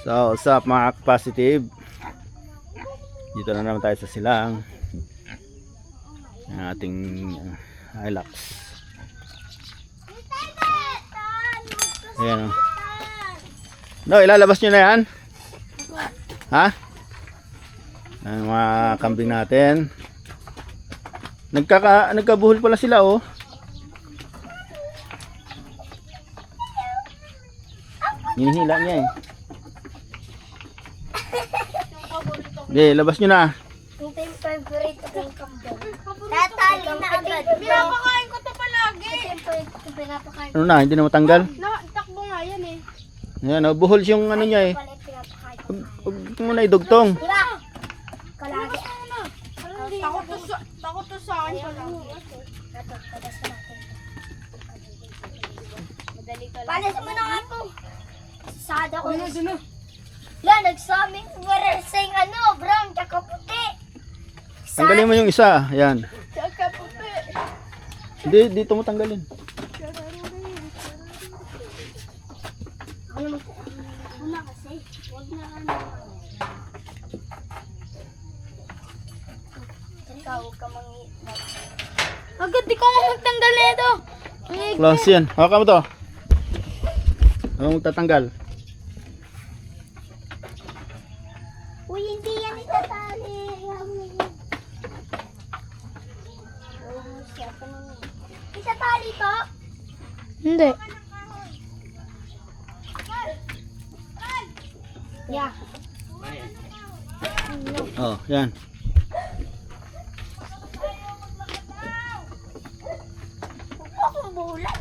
So, what's up mga positive? Dito na naman tayo sa silang ang ating Hilux. Ayan o. No, ilalabas nyo na yan? Ha? Ang mga kambing natin. Nagkabuhol pala sila oh. Hinihila niya eh. Okay, labas nyo na. Ito yung favorite kong kambing. Tatali na agad. Pinapakain ko to palagi. Ito yung pinapakain. Ano na, hindi na matanggal? Takbo nga yan eh. Ayan o, buhol yung ano niya eh. Pala yung pinapakain. Huwag mo na idugtong. Diba? Kalagi. Takot to sa akin palagi. Ito, tagas na natin. Madali ka lang. Palas mo na nga ito. Sada ko. Duno. Yan, nagsaming sing brown tsaka puti. Tanggalin mo yung isa. Ayan. Tsaka puti. Hindi, dito mo tanggalin. Una kasi, huwag na Ikaw, huwag ka Agad di ko magtanggal nito. Close yan. Hawakan mo to. Huwag mong tatanggal. Uy, hindi yan itatali. Itatali to? Hindi. Yeah. Oh, yan. Huwag akong bulan.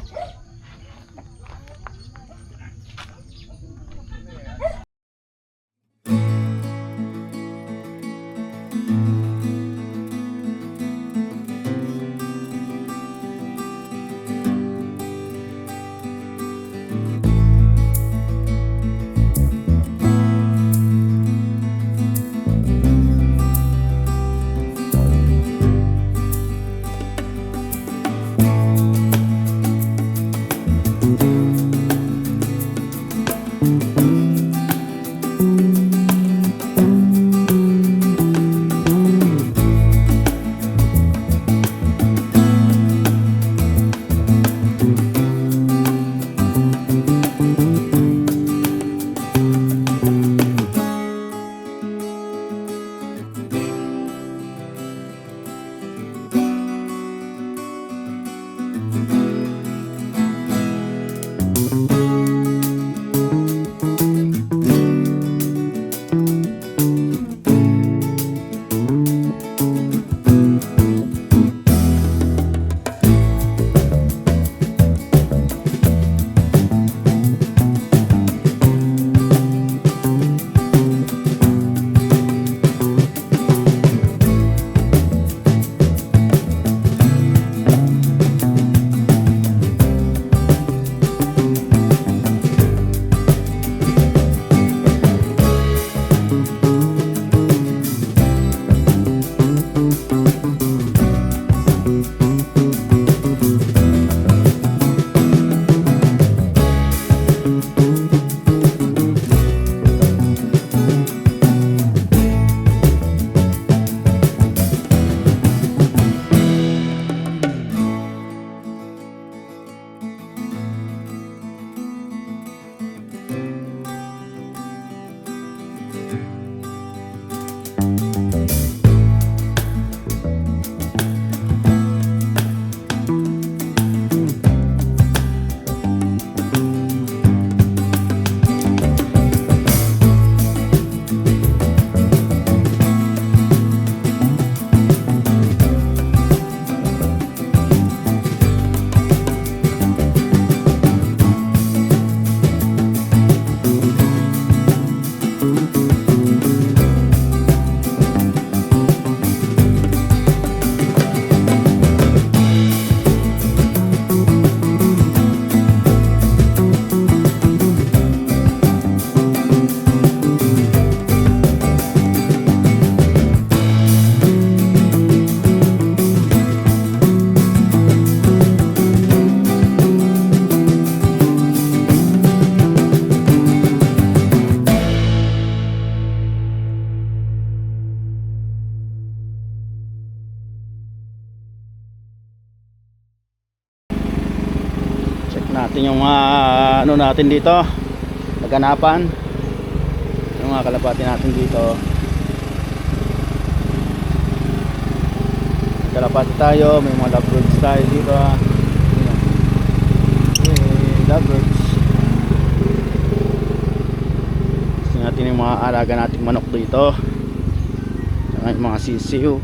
natin yung mga ano natin dito, naganapan yung mga kalapati natin dito. Kalapati tayo, may mga lovebirds tayo dito. Ayan. Okay, lovebirds. Gusto natin yung mga alaga nating manok dito, saka yung mga sisiw.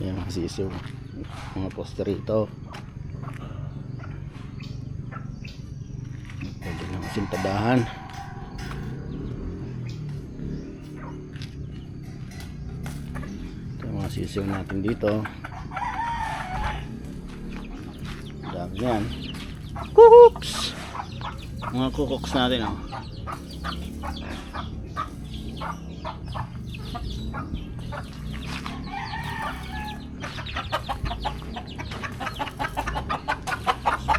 Yan mga sisiw, mga poster rito. Pwede lang sintabahan. Ito yung mga sisiw natin dito. Dami yan. Kukuks! Mga kukuks natin, oh.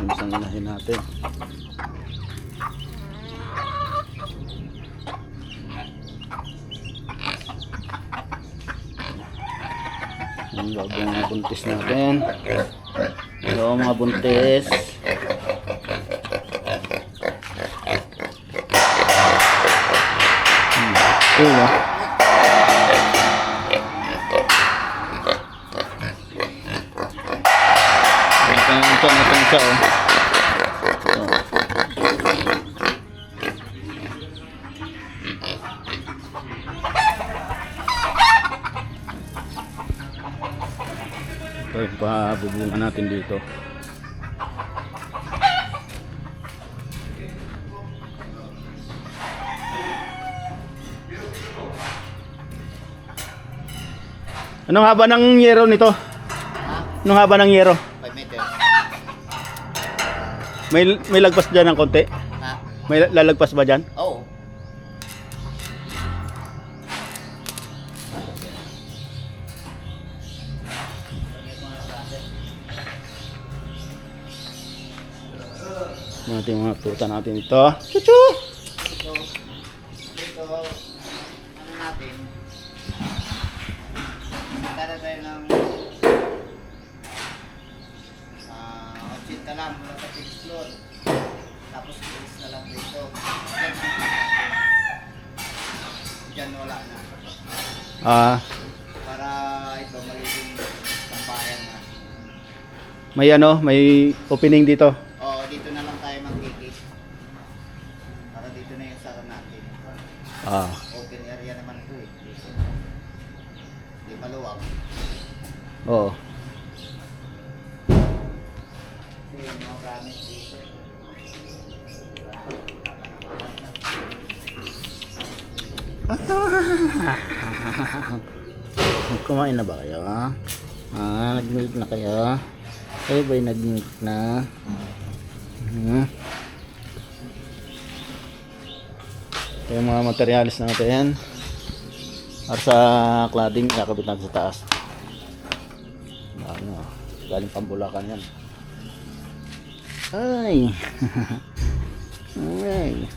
Isang unahin natin. Yung bagong mga buntis natin. Hello mga buntis. Diba? Ito natin siya, oh. Ito yung pabubungan natin dito. Anong haba ng yero nito? Anong haba ng yero? 5 meters. May lagpas dyan ng konti? Ha? May lalagpas ba dyan? Oo. Natin mga tuta natin ito. Chuchu! Dito, ano natin? Tara tayo ng 80 lang mula sa fixed floor. Tapos fixed na lang dito. Diyan wala na. Para ito magiging tambayan na. May ano, may opening dito. Oo, dito na lang tayo magkikis. Para dito na yung sara natin. Open area naman ito eh. Dito. Di maluwag. Oo. Kasi yung mga gamit dito. Kumain na ba kayo? Nag-milk na kayo? Kayo ba'y nag-milk na? Ito yung mga materialis natin para sa cladding, ikakabit natin sa taas. Ano, galing Pambulacan yan. Ay! Ay!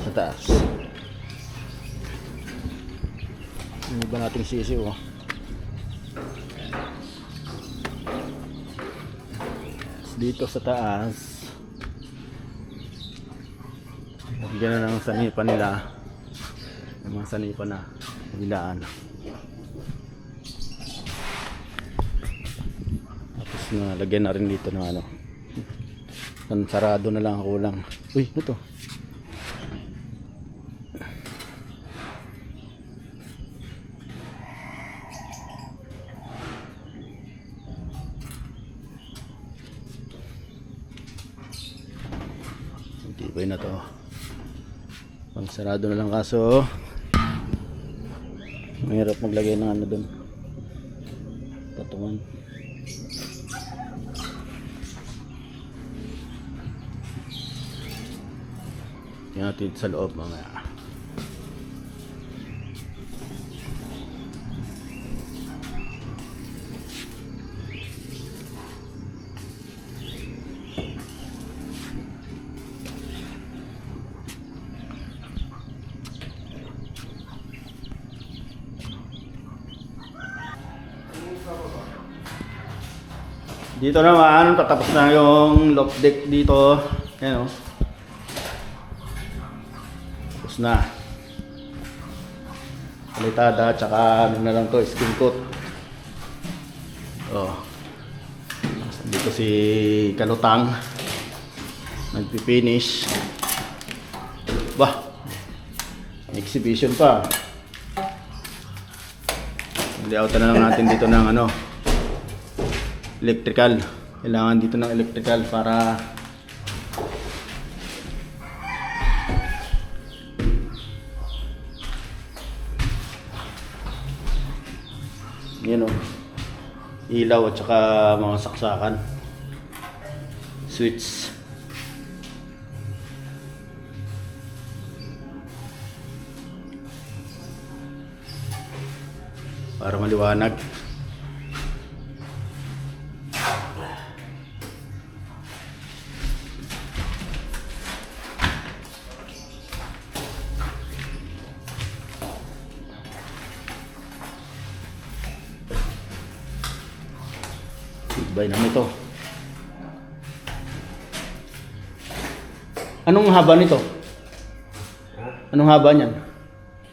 Sa taas. Ano ba nating sisiw, oh? Dito sa taas lagyan na ng sanipa nila, yung mga sanipa na bilaan, tapos lagyan na rin dito ng ano, sarado na lang, kulang. Uy, ito Okay na to. Pang sarado na lang kaso mahirap maglagay ng ano dun. Patungan. Tingnan natin sa loob mamaya. Dito naman, tatapos na yung loft deck dito. Ayan o. Tapos na. Palitada, tsaka ano na lang to, skin coat. Oh. Dito si Kalutang. Nagpipinish. Bah! Exhibition pa. Layoutan na lang natin dito ng ano. Electrical. Kailangan dito ng electrical para yun o, ilaw at saka mga saksakan, switch. Para maliwanag. Bay naman ito. Anong haba nito? Anong haba niyan?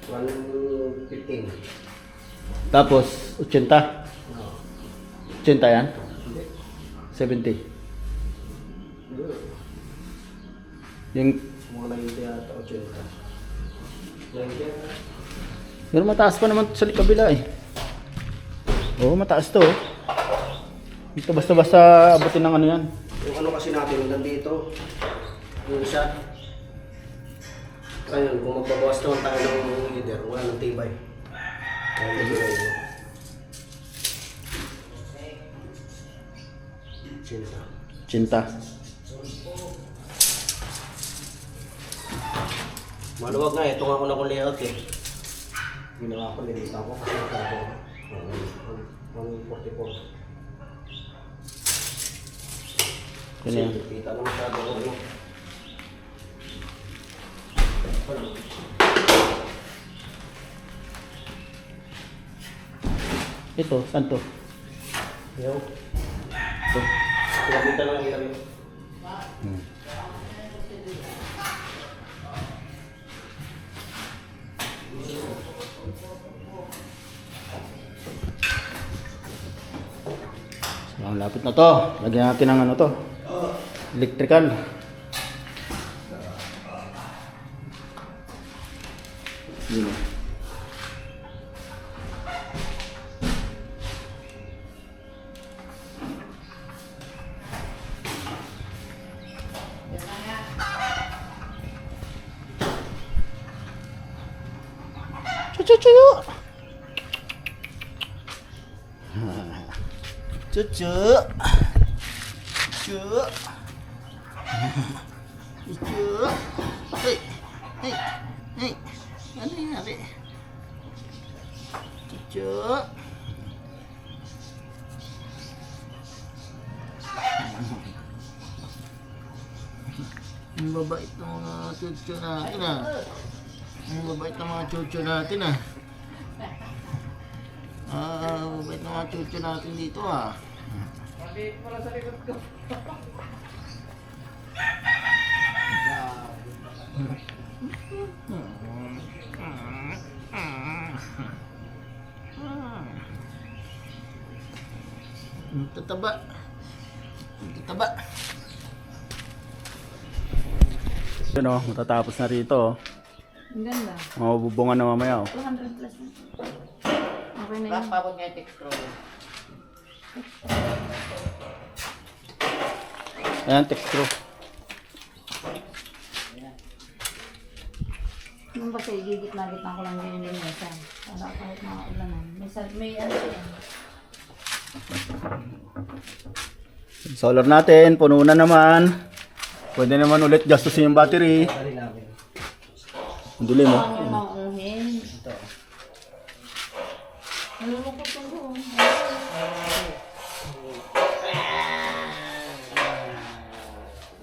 115. Tapos 80. 80 yan? 70. Yung Mga 90 yata, 80. 90. pero mataas pa naman sa kabila eh. Oo, mataas to. Ito basta-basta abutin ng ano yan. Yung ano kasi natin, hanggang dito. Yung isa. Ayun, kung magbabawas naman tayo ng leader, wala ng tibay. Ayun, tibay mo. Sinta. Cinta. Maluwag nga, ito nga ako na kong layout eh. Ginawa ko, nilita ko kasi nagkako. 144. Yun yan. Kita lang masyado ko ano. Ito, saan to? Yo. Ito. Kita lang ang ilaw yun. So, ang lapit na to. Lagyan natin ng ano to. Electrical. Yun. Cucu. Cucu. Cucu. Cucu. Hei. Hei. Hei. Ano nangyari? Cucu. Ang babait ng mga cucu natin ah. Ang babait ng mga cucu natin ah. Mabait na mga chucho natin dito ah. Mabait pala sa likod ko. Tataba. Tataba. Yun o, matatapos na rito o. Ang ganda. Mabubungan na mamaya o. 200 plus na. Okay na Black yun. pabot nga yung texture. Ayan, texture. Nung ba siya, igigit-na-gitna ko lang din yung mesa. Para kahit mga ulanan. May ano siya. Solar natin, puno na naman. Pwede naman ulit gastusin yung battery. Dali namin. Ang dilim mo. Ang mauhin. Ito. Nalulungkot yung doon.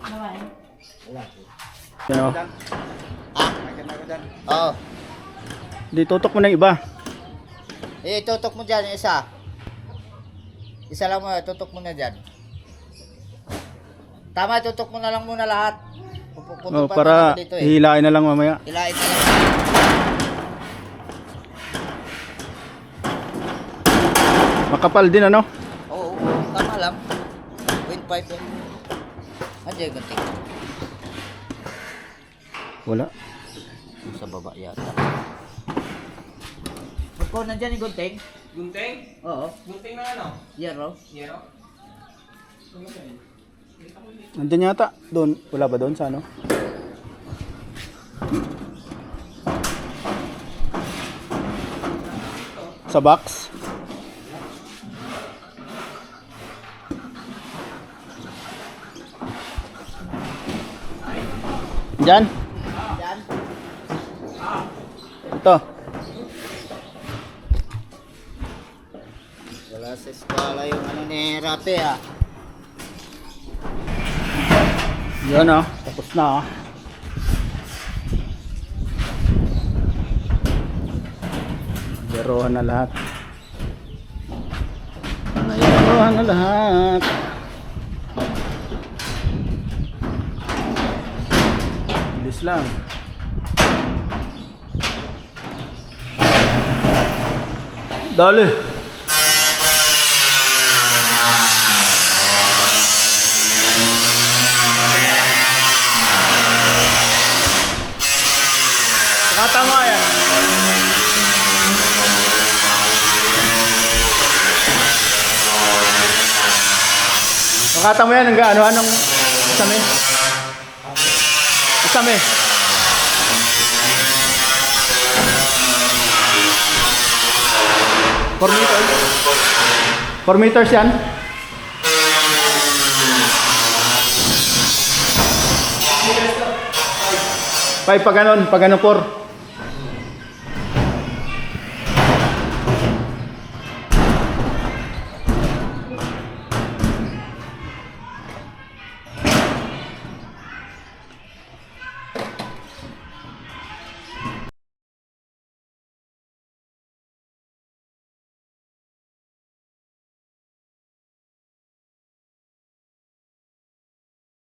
Naman. Wala po. Ano? Oo. Di tutok mo na yung iba. Tutok mo dyan, yung isa. Isa lang mo, tutok mo na dyan. Tama, tutok mo na lang muna lahat. Oh, para dito hihilain na lang mamaya. Hilain na lang. Makapal din ano? Oo, tama lang. 0.5 lang. Andiyan yung gunting. Wala. Sa baba yata. Magpo na dyan yung gunting? Gunting? Oo. Gunting na ano? Yero. Yero? Nandun yata. Doon. Wala ba doon sa ano? Sa box? Diyan? Dyan. Ito. Wala sa eskwala yung ano ni Rapi ah. Yan oh. Tapos na oh. Zerohan na lahat. Zerohan na lahat. Bilis lang. Dali. Tama yan. Makata mo yan hanggang ano, anong isame? Isame. Four meters. 4 meters yan. 5 pag ganun 4.